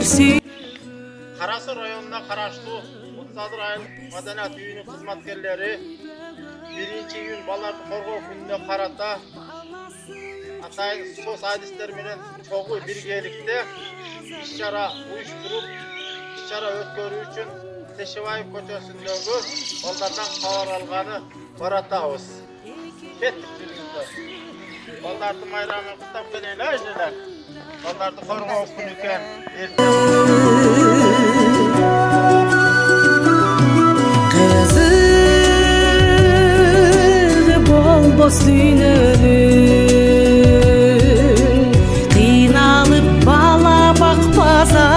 берсин. Карасу районуна караштуу Мутсадыр айыл маданият үйүнүн кызматкерлери 1-июнь балдарды коргоо күнүнө карата атайын сос адистер менен чогуу биргеликте иш-чара уюштуруп, иш-чара өткөрүү үчүн Тешебаев көчөсүндөгү балдардан кабар алганы баратабыз. Кеттик бүгүнкү. Балдарды майрамын куттап келели эжелер. Балдарды коргоо күнү экен. Кызыгы болбос дүйнөнүн кыйналып бала бакпаса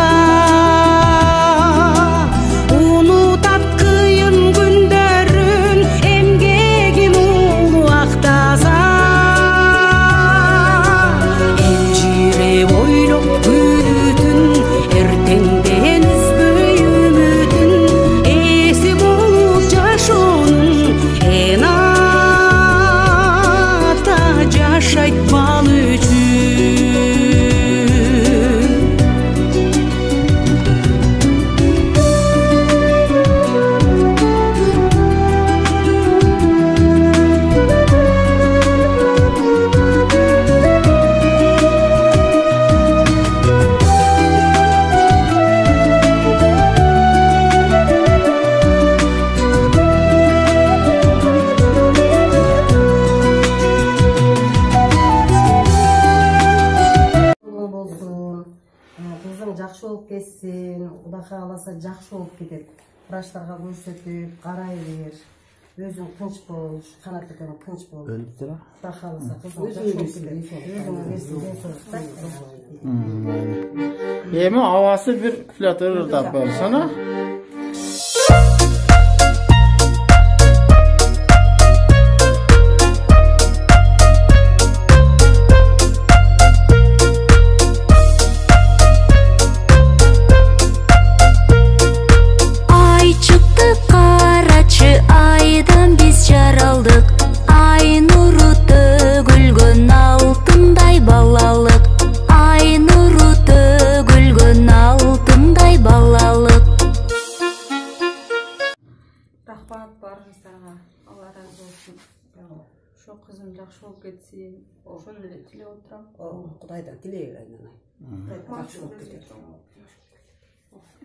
унутат кыйын күндөрүн эмгегин улуу актаса элжиреп ойлоп күнүтүн эртеңден үзбөй үмүтүн эси болуп жашоонун эната жашайт бал үчүн. Kızım жақсы болып кетсин, Құда қаласа жақсы болып кетет. Врачтарға көрсөтүп, карай бер. Өзүң тынч бол, канат экенин тынч бол. Өлүптүр. Құда қаласа кызым жақсы болып кетет. Өзүңө берсин денсаулык. Эми абасы бир куплятыр тап берсена. Рахмат барыңыздарга. Алла разы болсун. Ошо кызым жакшы болуп кетсин. Ошону эле тилеп отурам. Кудайдан тилейбиз айнанай. Жакшы болуп кетет.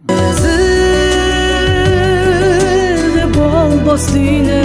Кызыгы болбос дүйнө